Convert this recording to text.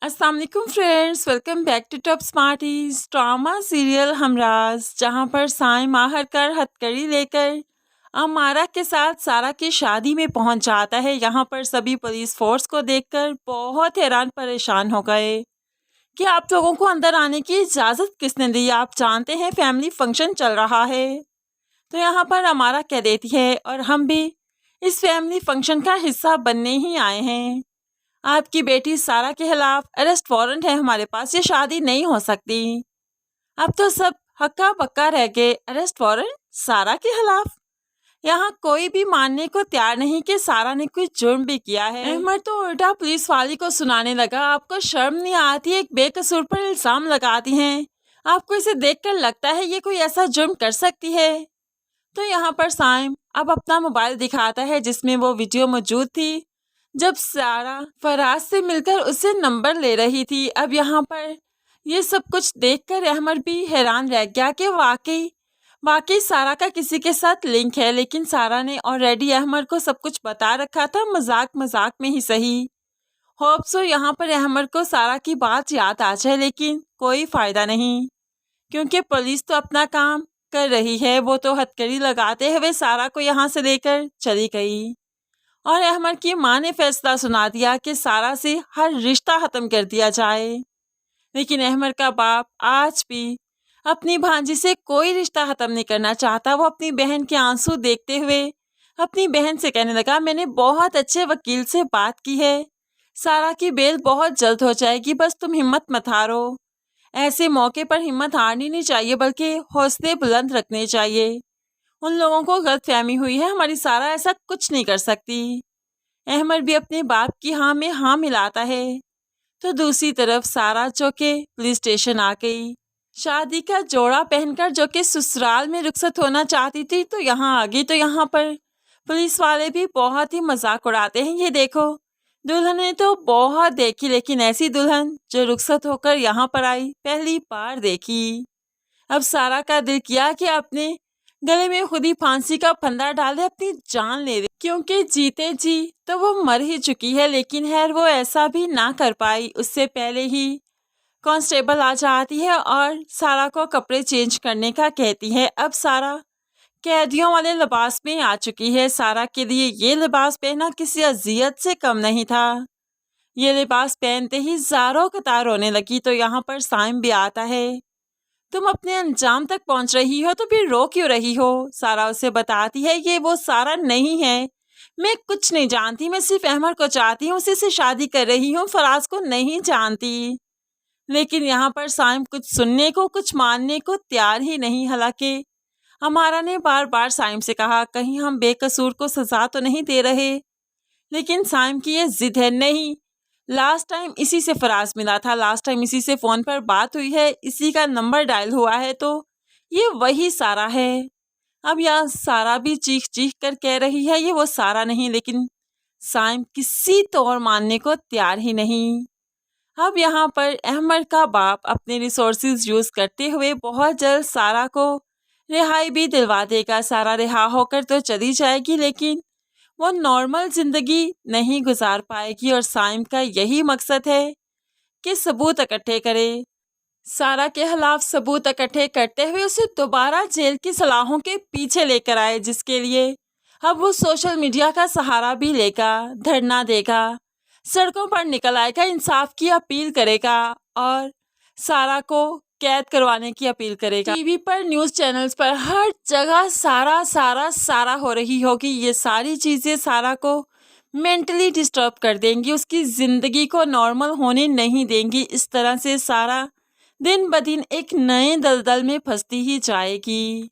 अस्सलाम वालेकुम friends, welcome back to Top Smarties. Drama serial Humraz, जहां पर साइम माहर कर हथकड़ी लेकर अमारा के साथ सारा की शादी में पहुंच जाता है। यहाँ पर सभी पुलिस फोर्स को देखकर बहुत हैरान परेशान हो गए कि आप लोगों को अंदर आने की इजाज़त किसने दी, आप जानते हैं फैमिली फंक्शन चल रहा है। तो यहाँ पर अमारा कह देती है, और हम भी इस फैमिली फंक्शन का हिस्सा बनने ही आए हैं। आपकी बेटी सारा के खिलाफ अरेस्ट वारंट है हमारे पास, ये शादी नहीं हो सकती। अब तो सब हक्का बक्का रह गए, अरेस्ट वारंट सारा के खिलाफ। यहाँ कोई भी मानने को तैयार नहीं कि सारा ने कोई जुर्म भी किया है। अहमद तो उल्टा पुलिस वाली को सुनाने लगा, आपको शर्म नहीं आती, एक बेकसूर पर इल्जाम लगाती हैं, आपको इसे देखकर लगता है ये कोई ऐसा जुर्म कर सकती है। तो यहाँ पर साइम अब अपना मोबाइल दिखाता है जिसमें वो वीडियो मौजूद थी जब सारा फराज से मिलकर उससे नंबर ले रही थी। अब यहाँ पर ये सब कुछ देखकर अहमद भी हैरान रह गया कि वाकई सारा का किसी के साथ लिंक है, लेकिन सारा ने ऑलरेडी अहमद को सब कुछ बता रखा था, मजाक मजाक में ही सही। होप सो यहाँ पर अहमद को सारा की बात याद आ जाए, लेकिन कोई फायदा नहीं, क्योंकि पुलिस तो अपना काम कर रही है। वो तो हथकड़ी लगाते हुए सारा को यहाँ से लेकर चली गई, और अहमद की माँ ने फैसला सुना दिया कि सारा से हर रिश्ता ख़त्म कर दिया जाए। लेकिन अहमद का बाप आज भी अपनी भांजी से कोई रिश्ता ख़त्म नहीं करना चाहता। वो अपनी बहन के आंसू देखते हुए अपनी बहन से कहने लगा, मैंने बहुत अच्छे वकील से बात की है, सारा की बेल बहुत जल्द हो जाएगी, बस तुम हिम्मत मत हारो। ऐसे मौके पर हिम्मत हारनी नहीं चाहिए, बल्कि हौसले बुलंद रखने चाहिए। उन लोगों को गलतफहमी हुई है, हमारी सारा ऐसा कुछ नहीं कर सकती। अहमद भी अपने बाप की हाँ में हाँ मिलाता है। तो दूसरी तरफ सारा जो कि पुलिस स्टेशन आ गई, शादी का जोड़ा पहनकर, जो कि ससुराल में रुखसत होना चाहती थी, तो यहाँ आ गई। तो यहाँ पर पुलिस वाले भी बहुत ही मजाक उड़ाते हैं, ये देखो दुल्हन ने तो बहुत देखी, लेकिन ऐसी दुल्हन जो रुखसत होकर यहाँ पर आई पहली बार देखी। अब सारा का दिल किया कि अपने गले में खुद ही फांसी का फंदा डाले, अपनी जान ले दे, क्योंकि जीते जी तो वो मर ही चुकी है। लेकिन खैर वो ऐसा भी ना कर पाई, उससे पहले ही कांस्टेबल आ जाती है और सारा को कपड़े चेंज करने का कहती है। अब सारा कैदियों वाले लिबास में आ चुकी है। सारा के लिए ये लिबास पहना किसी अजियत से कम नहीं था। ये लिबास पहनते ही ज़ारों कतार रोने लगी। तो यहाँ पर साइम भी आता है, तुम अपने अंजाम तक पहुंच रही हो तो फिर रो क्यों रही हो। सारा उसे बताती है ये वो सारा नहीं है, मैं कुछ नहीं जानती, मैं सिर्फ अहमद को चाहती हूँ, उसी से शादी कर रही हूँ, फराज को नहीं जानती। लेकिन यहाँ पर साइम कुछ सुनने को कुछ मानने को तैयार ही नहीं। हालांकि हमारा ने बार बार साइम से कहा कहीं हम बेकसूर को सजा तो नहीं दे रहे, लेकिन साइम की ये जिद है, नहीं, लास्ट टाइम इसी से फराज मिला था, लास्ट टाइम इसी से फ़ोन पर बात हुई है, इसी का नंबर डायल हुआ है, तो ये वही सारा है। अब यहाँ सारा भी चीख चीख कर कह रही है ये वो सारा नहीं, लेकिन साइम किसी तौर मानने को तैयार ही नहीं। अब यहाँ पर अहमद का बाप अपने रिसोर्सेज यूज़ करते हुए बहुत जल्द सारा को रिहाई भी दिलवा देगा। सारा रिहा होकर तो चली जाएगी, लेकिन वो नॉर्मल ज़िंदगी नहीं गुजार पाएगी, और साइम का यही मकसद है कि सबूत इकट्ठे करे, सारा के खिलाफ सबूत इकट्ठे करते हुए उसे दोबारा जेल की सलाहों के पीछे लेकर आए, जिसके लिए अब वो सोशल मीडिया का सहारा भी लेगा, धरना देगा, सड़कों पर निकल आएगा, इंसाफ की अपील करेगा और सारा को कैद करवाने की अपील करेगा। टीवी पर, न्यूज़ चैनल्स पर, हर जगह सारा सारा सारा हो रही होगी। ये सारी चीज़ें सारा को मेंटली डिस्टर्ब कर देंगी, उसकी ज़िंदगी को नॉर्मल होने नहीं देंगी। इस तरह से सारा दिन ब दिन एक नए दलदल में फंसती ही जाएगी।